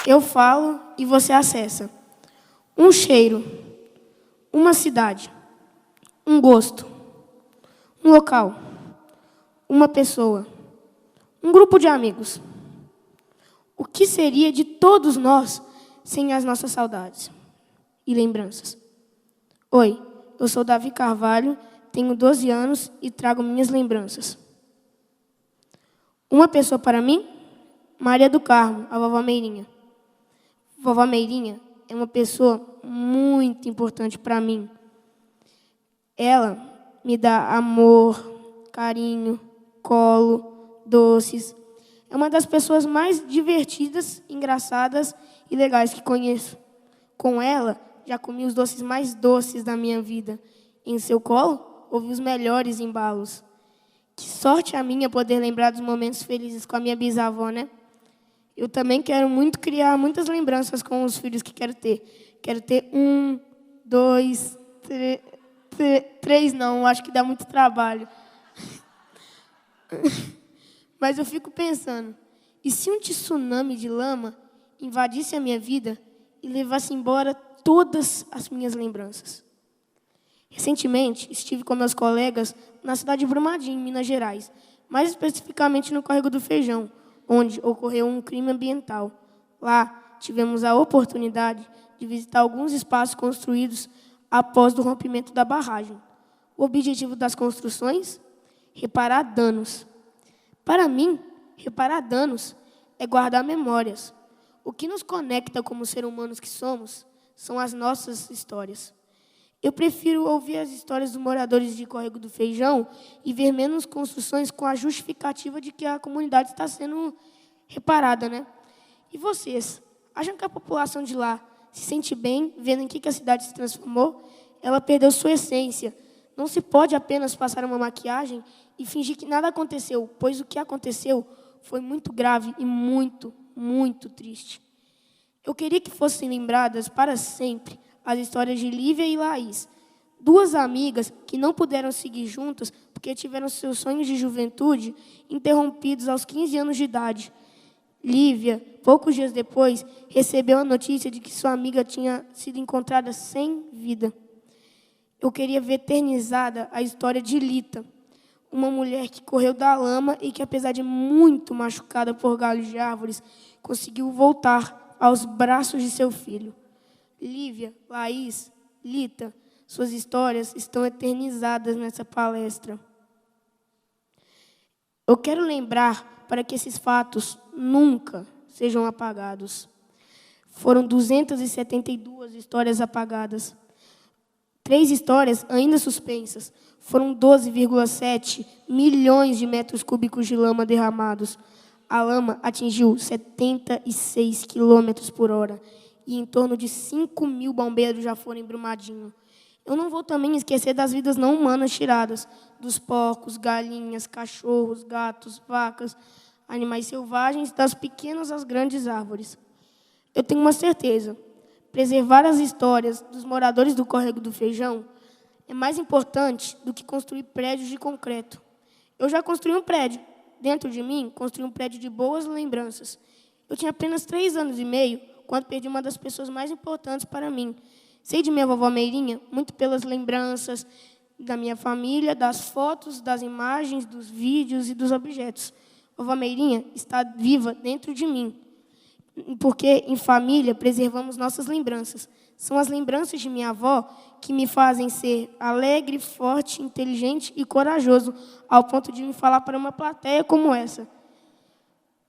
Eu falo e você acessa. Um cheiro, uma cidade, um gosto, um local, uma pessoa, um grupo de amigos. O que seria de todos nós sem as nossas saudades e lembranças? Oi, eu sou Davi Carvalho, tenho 12 anos e trago minhas lembranças. Uma pessoa para mim, Maria do Carmo, a vovó Meirinha. Vovó Meirinha é uma pessoa muito importante para mim. Ela me dá amor, carinho, colo, doces. É uma das pessoas mais divertidas, engraçadas e legais que conheço. Com ela, já comi os doces mais doces da minha vida. Em seu colo, ouvi os melhores embalos. Que sorte a minha poder lembrar dos momentos felizes com a minha bisavó, né? Eu também quero muito criar muitas lembranças com os filhos que quero ter. Quero ter 1, 2, 3 não, acho que dá muito trabalho. Mas eu fico pensando, e se um tsunami de lama invadisse a minha vida e levasse embora todas as minhas lembranças? Recentemente, estive com meus colegas na cidade de Brumadinho, em Minas Gerais, mais especificamente no Córrego do Feijão, onde ocorreu um crime ambiental. Lá, tivemos a oportunidade de visitar alguns espaços construídos após o rompimento da barragem. O objetivo das construções? Reparar danos. Para mim, reparar danos é guardar memórias. O que nos conecta como seres humanos que somos são as nossas histórias. Eu prefiro ouvir as histórias dos moradores de Córrego do Feijão e ver menos construções com a justificativa de que a comunidade está sendo reparada, né? E vocês, acham que a população de lá se sente bem vendo em que a cidade se transformou? Ela perdeu sua essência. Não se pode apenas passar uma maquiagem e fingir que nada aconteceu, pois o que aconteceu foi muito grave e muito, muito triste. Eu queria que fossem lembradas para sempre as histórias de Lívia e Laís, duas amigas que não puderam seguir juntas porque tiveram seus sonhos de juventude interrompidos aos 15 anos de idade. Lívia, poucos dias depois, recebeu a notícia de que sua amiga tinha sido encontrada sem vida. Eu queria ver eternizada a história de Lita, uma mulher que correu da lama e que, apesar de muito machucada por galhos de árvores, conseguiu voltar aos braços de seu filho. Lívia, Laís, Lita, suas histórias estão eternizadas nessa palestra. Eu quero lembrar para que esses fatos nunca sejam apagados. Foram 272 histórias apagadas. 3 histórias ainda suspensas. Foram 12,7 milhões de metros cúbicos de lama derramados. A lama atingiu 76 quilômetros por hora. E em torno de 5.000 bombeiros já foram em Brumadinho. Eu não vou também esquecer das vidas não humanas tiradas, dos porcos, galinhas, cachorros, gatos, vacas, animais selvagens, das pequenas às grandes árvores. Eu tenho uma certeza, preservar as histórias dos moradores do Córrego do Feijão é mais importante do que construir prédios de concreto. Eu já construí um prédio. Dentro de mim, construí um prédio de boas lembranças. Eu tinha apenas 3 anos e meio, quando perdi uma das pessoas mais importantes para mim. Sei de minha vovó Meirinha muito pelas lembranças da minha família, das fotos, das imagens, dos vídeos e dos objetos. Vovó Meirinha está viva dentro de mim, porque em família preservamos nossas lembranças. São as lembranças de minha avó que me fazem ser alegre, forte, inteligente e corajoso, ao ponto de me falar para uma plateia como essa.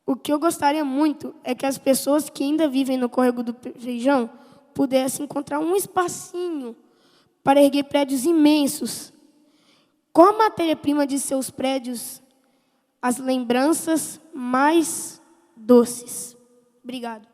O que eu gostaria muito é que as pessoas que ainda vivem no Córrego do Feijão pudessem encontrar um espacinho para erguer prédios imensos. Qual a matéria-prima de seus prédios? As lembranças mais doces. Obrigado.